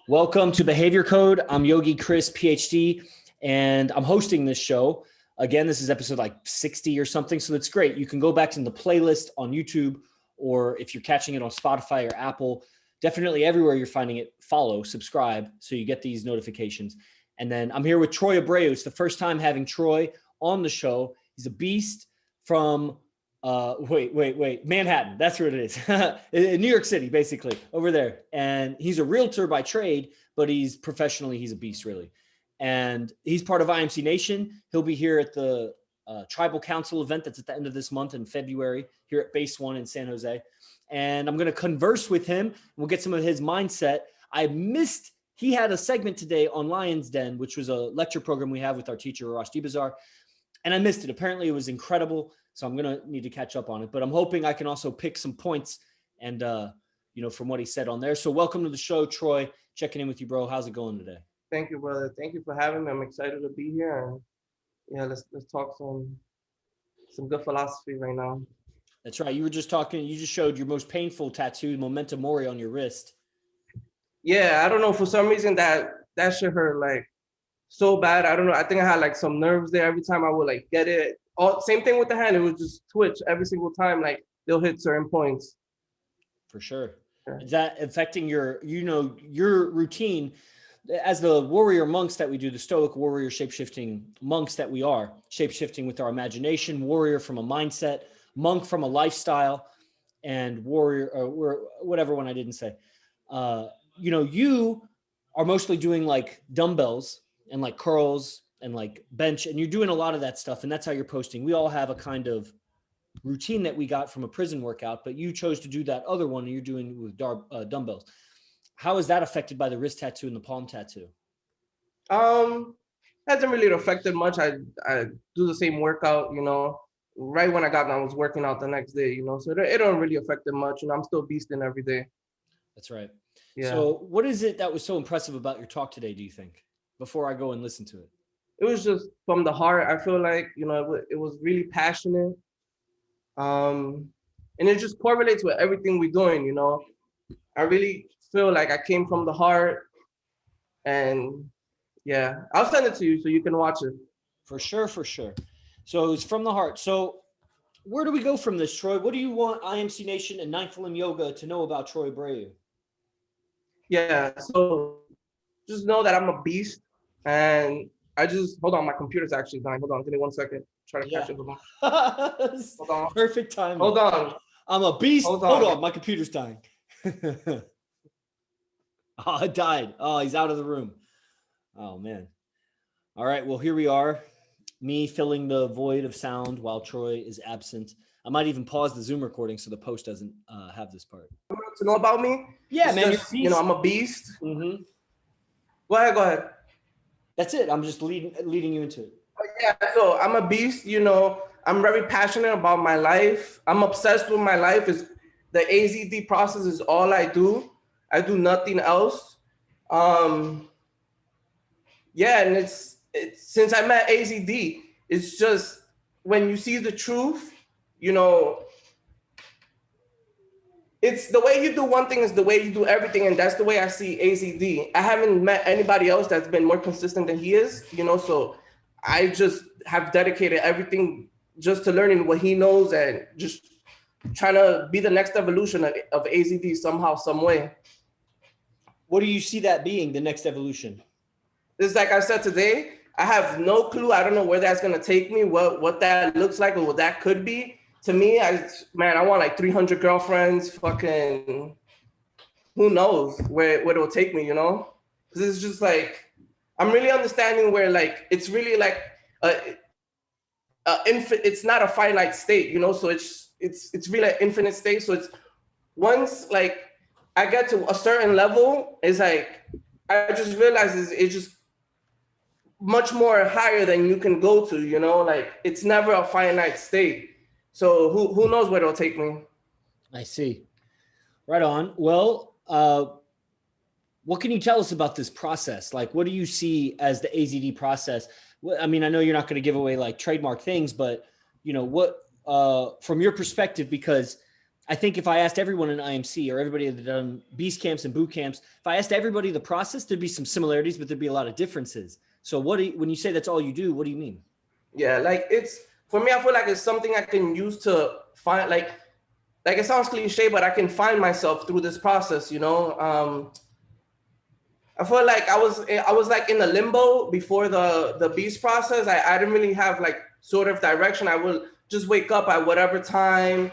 Welcome to Behavior Code. I'm Yogi Chris, PhD, and I'm hosting this show. Again, this is episode like 60 or something, so that's great. You can go back to the playlist on YouTube, or if you're catching it on Spotify or Apple, definitely everywhere you're finding it, follow, subscribe, so you get these notifications. And then I'm here with Troy Abreu. It's the first time having Troy on the show. He's a beast from Manhattan. That's where it is. In New York City, basically, over there. And he's a realtor by trade, but he's a beast, really. And he's part of IMC Nation. He'll be here at the Tribal Council event that's at the end of this month in February here at Base One in San Jose. And I'm going to converse with him. We'll get some of his mindset. He had a segment today on Lion's Den, which was a lecture program we have with our teacher, Rosh Dibazar. And I missed it. Apparently, it was incredible. So I'm going to need to catch up on it. But I'm hoping I can also pick some points and, from what he said on there. So welcome to the show, Troy. Checking in with you, bro. How's it going today? Thank you, brother. Thank you for having me. I'm excited to be here. And yeah, let's talk some good philosophy right now. That's right. You just showed your most painful tattoo, Memento Mori, on your wrist. Yeah, I don't know. For some reason that shit hurt like so bad. I don't know. I think I had like some nerves there. Every time I would like get it. Same thing with the hand. It would just twitch every single time. Like they'll hit certain points. For sure. Yeah. Is that affecting your routine as the warrior monks that we do, the stoic warrior shapeshifting monks that we are, shapeshifting with our imagination, warrior from a mindset, monk from a lifestyle, and warrior, or whatever one I didn't say. You are mostly doing like dumbbells and like curls and like bench, and you're doing a lot of that stuff, and that's how you're posting. We all have a kind of routine that we got from a prison workout, but you chose to do that other one, and you're doing with dumbbells. How is that affected by the wrist tattoo and the palm tattoo? Hasn't really affected much. I do the same workout, right when I got done, I was working out the next day, so it don't really affect it much, and I'm still beasting every day. That's right. Yeah. So what is it that was so impressive about your talk today, do you think, before I go and listen to it? It was just from the heart. I feel like, it was really passionate. And it just correlates with everything we're doing, I really feel like I came from the heart. And yeah, I'll send it to you so you can watch it. For sure. So it's from the heart. So where do we go from this, Troy? What do you want IMC Nation and Ninth Limb Yoga to know about Troy Abreu? Yeah, so just know that I'm a beast. And hold on, my computer's actually dying. Hold on, give me 1 second. Try to catch it. Hold on. Perfect time. Hold on. I'm a beast. Hold on, my computer's dying. Oh, it died. Oh, he's out of the room. Oh, man. All right, well, here we are. Me filling the void of sound while Troy is absent. I might even pause the Zoom recording so the post doesn't have this part. To know about me? Yeah, it's man. Just, I'm a beast. Mm-hmm. Go ahead. That's it. I'm just leading you into it. Yeah, so I'm a beast. I'm very passionate about my life. I'm obsessed with my life. The AZD process is all I do. I do nothing else. And it's since I met AZD, it's just when you see the truth, it's the way you do one thing is the way you do everything. And that's the way I see AZD. I haven't met anybody else that's been more consistent than he is, so I just have dedicated everything just to learning what he knows and just trying to be the next evolution of AZD somehow, some way. What do you see that being, the next evolution? It's like I said today, I have no clue. I don't know where that's going to take me, what that looks like or what that could be. To me, I want like 300 girlfriends, fucking, who knows where it'll take me, Because it's just like, I'm really understanding where like, it's really like, it's not a finite state, so it's really an infinite state. So it's once like I get to a certain level, it's like, I just realize it's just much more higher than you can go to, like it's never a finite state. So who knows where it'll take me? I see. Right on. Well, what can you tell us about this process? Like, what do you see as the AZD process? I mean, I know you're not going to give away like trademark things, but what from your perspective, because I think if I asked everyone in IMC or everybody that done beast camps and boot camps, if I asked everybody the process, there'd be some similarities, but there'd be a lot of differences. So when you say that's all you do, what do you mean? Yeah, like it's for me, I feel like it's something I can use to find like it sounds cliche, but I can find myself through this process, you know. I feel like I was like in a limbo before the beast process. I didn't really have like sort of direction. I would just wake up at whatever time,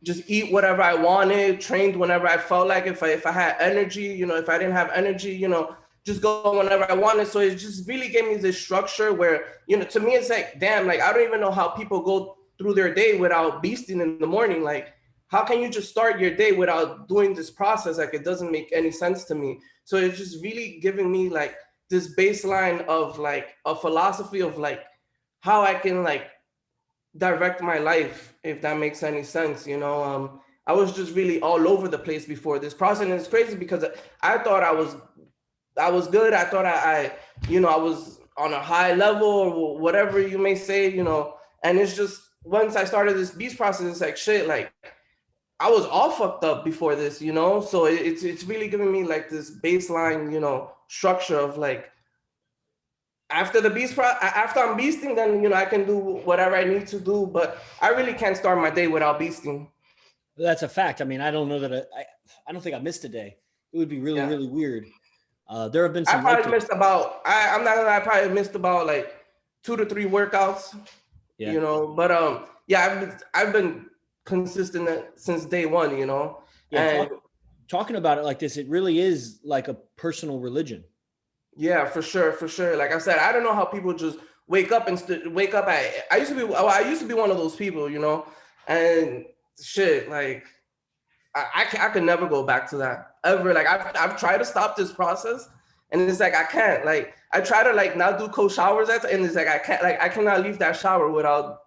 just eat whatever I wanted, trained whenever I felt like. If I had energy, you know, if I didn't have energy, you know, just go whenever I wanted. So it just really gave me this structure where, you know, to me it's like, damn, like I don't even know how people go through their day without beasting in the morning. Like, how can you just start your day without doing this process? Like, it doesn't make any sense to me. So it's just really giving me like this baseline of like a philosophy of like how I can like direct my life, if that makes any sense. You know, I was just really all over the place before this process, and it's crazy because I thought I was good. I thought I you know, I was on a high level or whatever you may say, you know. And it's just once I started this beast process, it's like shit, like I was all fucked up before this, you know. So it's really giving me like this baseline, you know, structure of like after after I'm beasting, then you know I can do whatever I need to do. But I really can't start my day without beasting. That's a fact. I mean, I don't know that I don't think I missed a day. It would be really, Yeah. really weird. There have been I some probably missed about I'm not gonna lie, I probably missed about like 2 to 3 workouts. yeah. You know, but yeah, I've been consistent since day one, you know. Yeah, And talking about it like this, it really is like a personal religion. yeah, for sure, for sure. Like I said, I don't know how people just wake up and wake up at. I used to be one of those people, you know, and shit, like I could never go back to that ever. Like I've tried to stop this process, and it's like I can't. Like I try to like not do cold showers, and it's like I can't. Like I cannot leave that shower without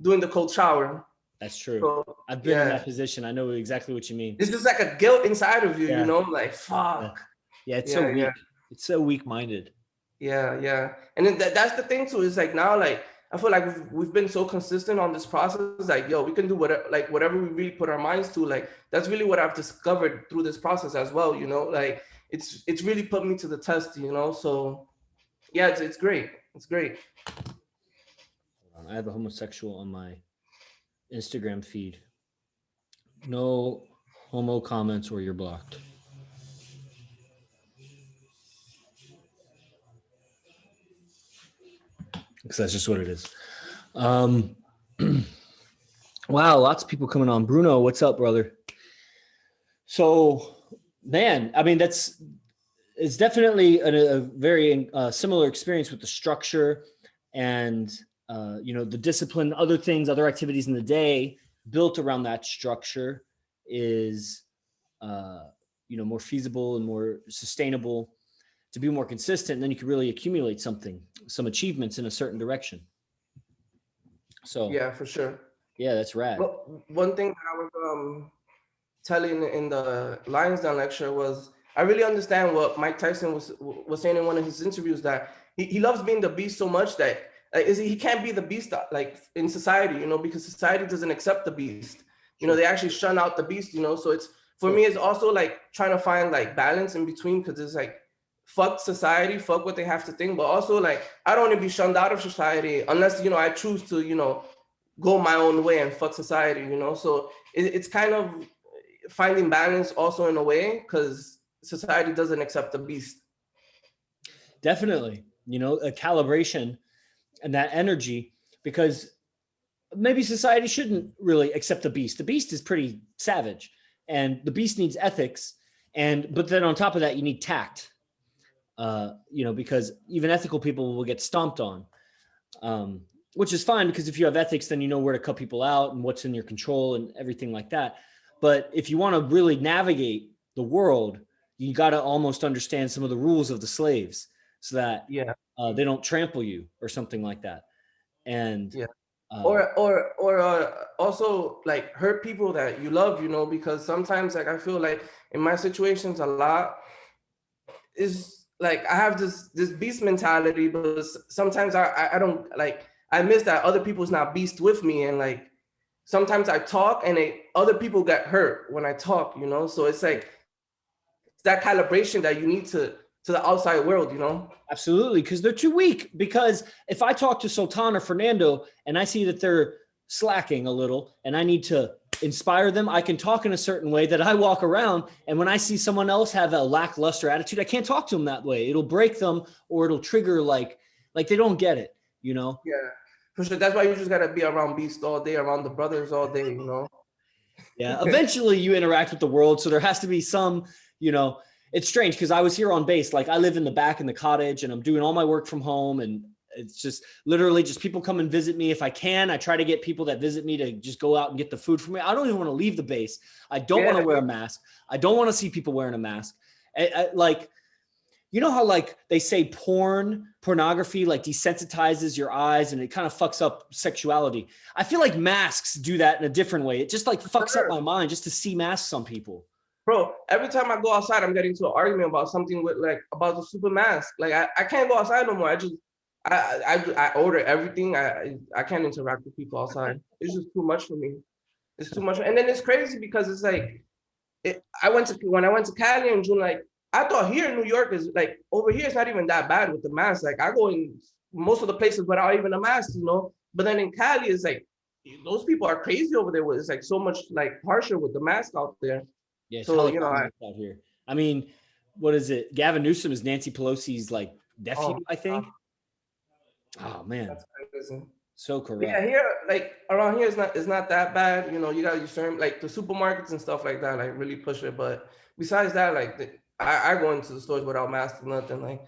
doing the cold shower. That's true. So, I've been in that position. I know exactly what you mean. It's just like a guilt inside of you, Yeah. like fuck. Yeah, it's so weak. It's so weak-minded. Yeah. And then that's the thing too, is like now, like I feel like we've been so consistent on this process, like we can do whatever we really put our minds to. Like that's really what I've discovered through this process as well, you know. Like it's really put me to the test, you know. So yeah, it's great. It's great. I have a homosexual on my Instagram feed. No homo comments or you're blocked. Because that's just what it is. Wow, lots of people coming on. Bruno, what's up, brother? So, man, I mean, it's definitely a very similar experience with the structure and, the discipline, other things, other activities in the day built around that structure is, more feasible and more sustainable to be more consistent. And then you can really accumulate some achievements in a certain direction. So yeah, for sure. Yeah, that's rad. Well, one thing that I was telling in the Lions Den lecture was I really understand what Mike Tyson was saying in one of his interviews, that he loves being the beast so much that he can't be the beast like in society, because society doesn't accept the beast. They actually shun out the beast, so it's for me, it's also like trying to find like balance in between, because it's like fuck society, fuck what they have to think, but also like I don't want to be shunned out of society unless I choose to go my own way and fuck society, so it's kind of finding balance also in a way, because society doesn't accept the beast. Definitely, a calibration and that energy, because maybe society shouldn't really accept the beast. The beast is pretty savage, and the beast needs ethics, but then on top of that, you need tact. Because even ethical people will get stomped on, which is fine, because if you have ethics, then you know where to cut people out and what's in your control and everything like that. But if you want to really navigate the world, you got to almost understand some of the rules of the slaves, so that they don't trample you or something like that. And or also like hurt people that you love, because sometimes like I feel like in my situations a lot is like I have this beast mentality, but sometimes I don't like, I miss that other people's not beast with me, and like sometimes I talk and other people get hurt when I talk, you know? So it's like that calibration that you need to the outside world, you know? Absolutely, because they're too weak. Because if I talk to Sultan or Fernando and I see that they're slacking a little and I need to inspire them, I can talk in a certain way that I walk around. And when I see someone else have a lackluster attitude, I can't talk to them that way. It'll break them, or it'll trigger like they don't get it, you know? Yeah, for sure. That's why you just gotta be around Beast all day, around the brothers all day, you know? Yeah. Eventually you interact with the world. So there has to be some, you know, it's strange because I was here on base. Like I live in the back in the cottage and I'm doing all my work from home, and it's just literally just people come and visit me. If I can, I try to get people that visit me to just go out and get the food for me. I don't even want to leave the base. I don't want to wear a mask. I don't want to see people wearing a mask. Like, you know how like they say pornography like desensitizes your eyes and it kind of fucks up sexuality. I feel like masks do that in a different way. It just like fucks up my mind just to see masks on people. Bro, every time I go outside, I'm getting into an argument about something with like about the super mask. Like I can't go outside no more. I order everything. I can't interact with people outside. It's just too much for me. It's too much. And then it's crazy because it's like when I went to Cali in June, like I thought here in New York is like over here it's not even that bad with the mask. Like I go in most of the places without even a mask, you know. But then in Cali, it's like those people are crazy over there. It's like so much like harsher with the mask out there. Yeah, it's so you know, out here. I mean, what is it? Gavin Newsom is Nancy Pelosi's like nephew, I think. Oh man, so corrupt. Yeah, here like around here it's not that bad. You know, you got your certain like the supermarkets and stuff like that, like really push it. But besides that, like I go into the stores without masks or nothing. Like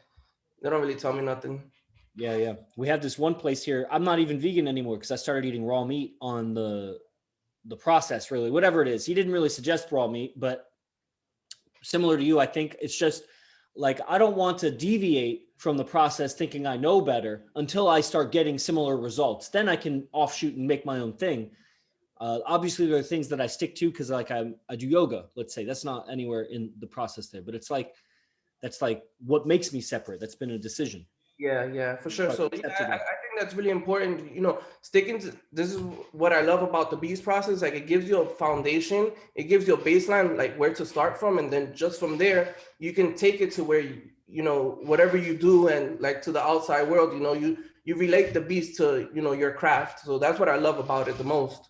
they don't really tell me nothing. Yeah. We have this one place here. I'm not even vegan anymore because I started eating raw meat on the process, really, whatever it is. He didn't really suggest raw meat, but similar to you, I think it's just like I don't want to deviate from the process thinking I know better until I start getting similar results. Then I can offshoot and make my own thing. Obviously, there are things that I stick to because like I do yoga, let's say. That's not anywhere in the process there, but it's like that's like what makes me separate. That's been a decision. Yeah, for sure. So yeah, I think that's really important. You know, sticking to this is what I love about the beast process. Like it gives you a foundation, it gives you a baseline, like where to start from, and then just from there you can take it to where you know whatever you do and like to the outside world. You know, you relate the beast to your craft. So that's what I love about it the most.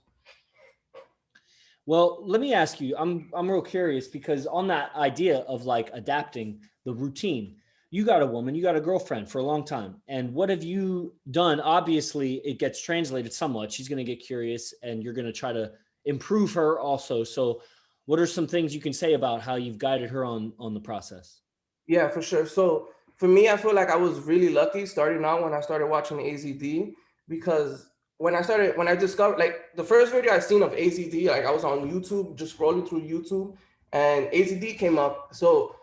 Well, let me ask you. I'm real curious because on that idea of like adapting the routine. You got a woman, you got a girlfriend for a long time. And what have you done? Obviously, it gets translated somewhat. She's going to get curious and you're going to try to improve her also. So what are some things you can say about how you've guided her on the process? Yeah, for sure. So for me, I feel like I was really lucky starting out when I started watching AZD because when I discovered like the first video I seen of AZD, like I was on YouTube, just scrolling through YouTube and AZD came up. So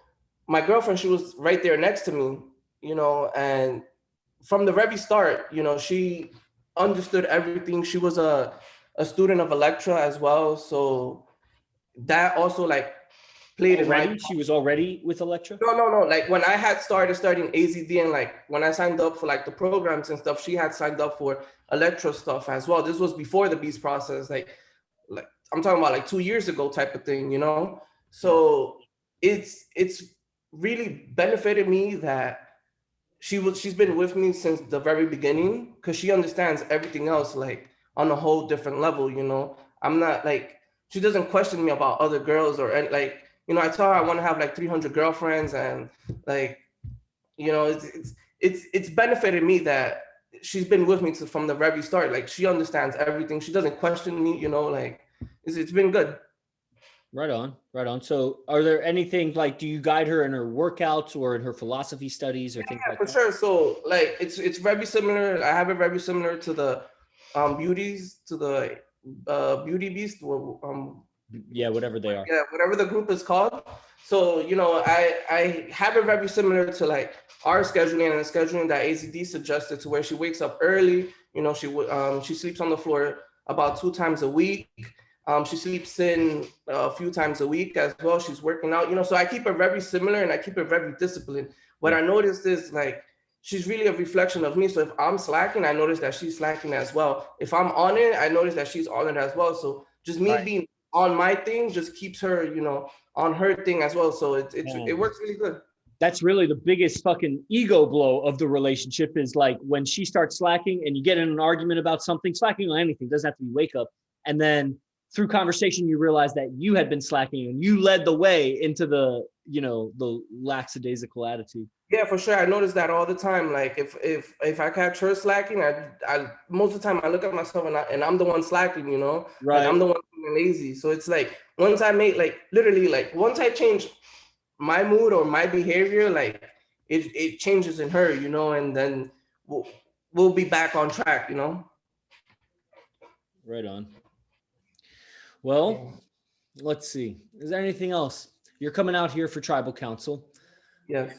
my girlfriend, she was right there next to me, you know, and from the very start, you know, she understood everything. She was a student of Electra as well. So that also like played in my... She was already with Electra? No. Like when I had started studying AZD and like when I signed up for like the programs and stuff, she had signed up for Electra stuff as well. This was before the beast process. Like I'm talking about like 2 years ago type of thing, you know? So it's really benefited me that she's been with me since the very beginning because she understands everything else like on a whole different level, you know. I'm not like she doesn't question me about other girls or like, you know, I tell her I want to have like 300 girlfriends and like, you know, it's benefited me that she's been with me from the very start. Like she understands everything. She doesn't question me, you know, like it's been good. Right on. So are there anything like, do you guide her in her workouts or in her philosophy studies or things like that? For sure. So like, it's very similar. I have it very similar to the beauties, to the beauty beast. Yeah, whatever they are. Yeah, whatever the group is called. So, you know, I have it very similar to like our scheduling and the scheduling that AZD suggested to where she wakes up early. You know, she sleeps on the floor about 2 times a week. She sleeps in a few times a week as well. She's working out, you know, so I keep it very similar and I keep it very disciplined. What I noticed is like, she's really a reflection of me. So if I'm slacking, I notice that she's slacking as well. If I'm on it, I notice that she's on it as well. So just me Right. being on my thing just keeps her, on her thing as well. So it Man, works really good. that's really the biggest fucking ego blow of the relationship is like when she starts slacking and you get in an argument about something, slacking on anything, doesn't have to be wake up. And then through conversation, you realize that you had been slacking and you led the way into the lackadaisical attitude. Yeah, for sure. I notice that all the time. Like if I catch her slacking, I most of the time I look at myself and I'm the one slacking, like Right. I'm the one being lazy. So it's like once I make like literally like once I change my mood or my behavior, like it changes in her, and then we'll be back on track. Right on. Well, Yeah. let's see. Is there anything else? You're coming out here for tribal council. Yes.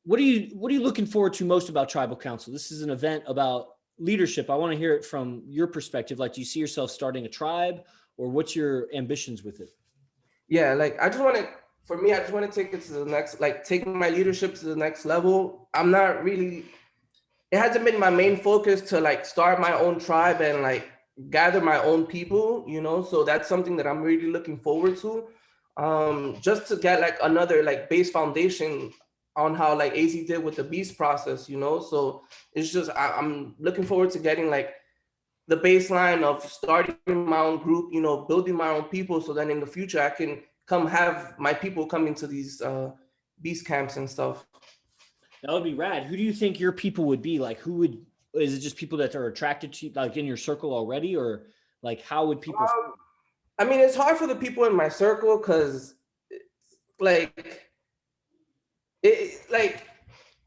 What are you looking forward to most about tribal council? This is an event about leadership. I want to hear it from your perspective. Like, do you see yourself starting a tribe, or what's your ambitions with it? Yeah, like for me, I just want to take it to the next, like take my leadership to the next level. I'm not really, it hasn't been my main focus to like start my own tribe and like gather my own people. So that's something that I'm really looking forward to. Just to get like another like base foundation on how like AZ did with the beast process. So it's just I'm looking forward to getting like the baseline of starting my own group, building my own people, so then in the future I can come have my people come into these beast camps and stuff. That would be rad. Who do you think your people would be? Like, who would, is it just people that are attracted to you, like in your circle already? Or like, how would people? I mean, it's hard for the people in my circle because like like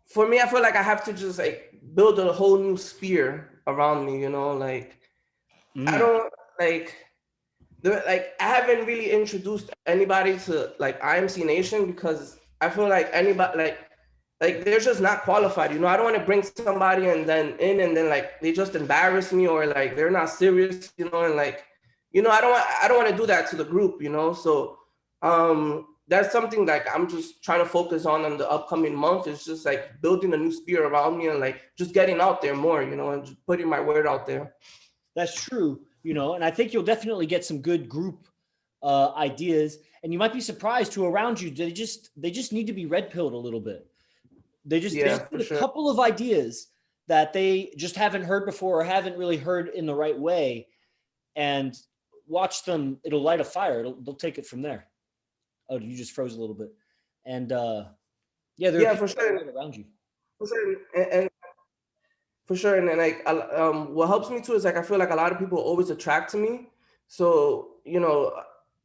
for me, I feel like I have to just like build a whole new sphere around me, like I don't like I haven't really introduced anybody to like IMC Nation because I feel like anybody like they're just not qualified. I don't want to bring somebody and then like they just embarrass me or like they're not serious, and like I don't want to do that to the group. So that's something like I'm just trying to focus on the upcoming month is just like building a new sphere around me and like just getting out there more, and just putting my word out there. That's true, and I think you'll definitely get some good group ideas, and you might be surprised who around you. They just need to be red pilled a little bit. They just For need a sure. couple of ideas that they just haven't heard before or haven't really heard in the right way, and watch them. It'll light a fire. They'll take it from there. Oh, you just froze a little bit, and yeah, there are Yeah, people for sure. around you. For sure. And for sure. And then like what helps me too is like I feel like a lot of people always attract to me. So,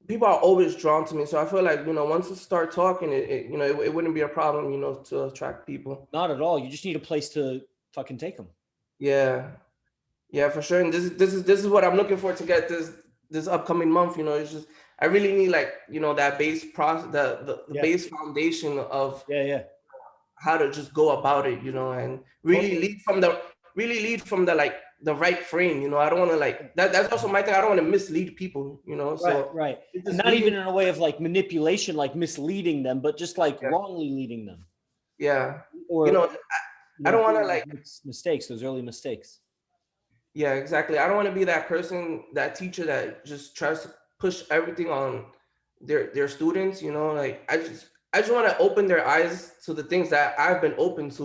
people are always drawn to me. So I feel like, once we start talking, it wouldn't be a problem, to attract people. Not at all. You just need a place to fucking take them. Yeah. Yeah, for sure. And this is what I'm looking for to get this upcoming month. It's just I really need like, that base process, the Yeah, base foundation of yeah, yeah. how to just go about it, and really Totally. lead from the like the right frame. I don't want to like that's also my thing. I don't want to mislead people, Right, so right. it's And just not even leading. in a way of like manipulation, like misleading them, but just like Yeah, wrongly leading them, yeah. you or know I don't want to doing like, those mistakes, those early mistakes. yeah, exactly. I don't want to be that person, that teacher that just tries to push everything on their students. Like I just want to open their eyes to the things that I've been open to,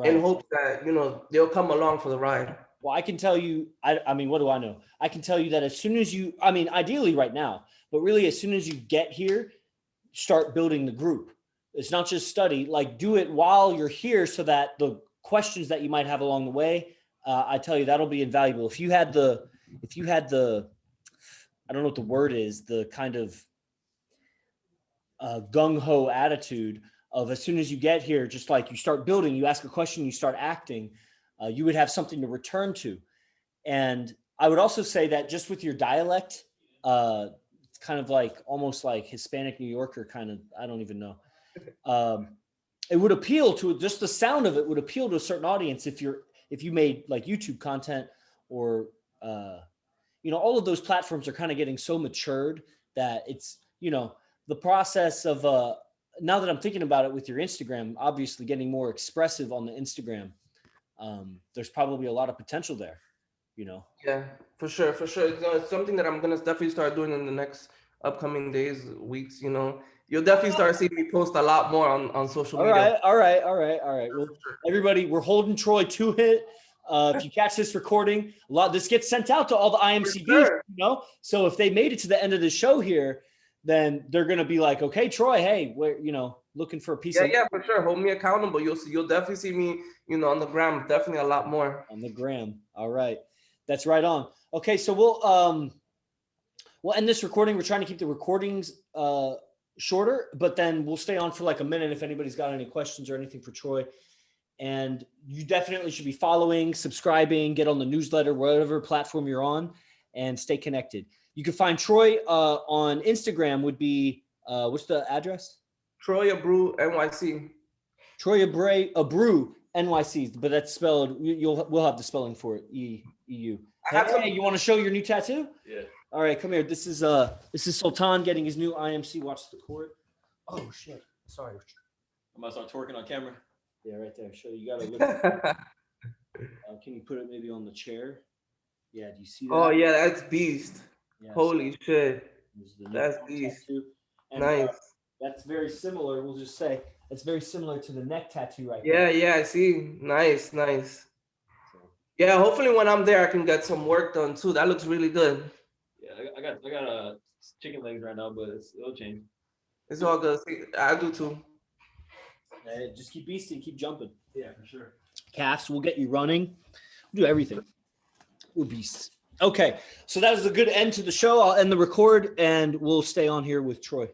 in Right. hopes that they'll come along for the ride. Well, I can tell you, I mean, what do I know? I can tell you that as soon as you, I mean, ideally right now, but really as soon as you get here, start building the group. It's not just study, like do it while you're here so that the questions that you might have along the way, I tell you, that'll be invaluable. If you had the, I don't know what the word is, the kind of gung ho attitude of as soon as you get here, just like you start building, you ask a question, you start acting, you would have something to return to. And I would also say that just with your dialect, it's kind of like almost like Hispanic New Yorker kind of, I don't even know. Um, it would appeal to just the sound of it would appeal to a certain audience if you made like YouTube content or all of those platforms are kind of getting so matured that it's the process of now that I'm thinking about it with your Instagram, obviously getting more expressive on the Instagram. there's probably a lot of potential there, you know? Yeah, for sure, for sure. It's something that I'm gonna definitely start doing in the next upcoming days, weeks. You know, you'll definitely start seeing me post a lot more on social media. All right. Well, everybody, we're holding Troy to it. If you catch this recording, this gets sent out to all the IMCBs, sure. you know? So if they made it to the end of the show here, then they're going to be like, okay, Troy, hey, we're, you know, looking for a piece of. Yeah, for sure. Hold me accountable. You'll definitely see me, you know, on the gram, definitely a lot more. On the gram. All right. That's right on. Okay. So we'll end this recording. We're trying to keep the recordings shorter, but then we'll stay on for like a minute if anybody's got any questions or anything for Troy. And you definitely should be following, subscribing, get on the newsletter, whatever platform you're on, and stay connected. You can find Troy on Instagram would be, what's the address? Troy Abreu NYC. Troy Abreu NYC, but that's spelled, we'll have the spelling for it, EU. Hey, you want to show your new tattoo? Yeah. All right, come here. This is Sultan getting his new IMC Watch the Court. Oh shit. Sorry. I'm gonna start twerking on camera. Yeah, right there. Show you gotta look. Can you put it maybe on the chair? Yeah, do you see that? Oh yeah, that's beast. Yeah, Holy shit. That's beast. And, nice. That's very similar. We'll just say that's very similar to the neck tattoo right there. there. Yeah, I see. Nice. Yeah, hopefully when I'm there, I can get some work done too. That looks really good. Yeah, I got chicken legs right now, but it'll change. It's all good. See, I do too. Just keep beasting, keep jumping. Yeah, for sure. Calves, we'll get you running. We'll do everything. We're beasts. Okay, so that was a good end to the show. I'll end the record and we'll stay on here with Troy.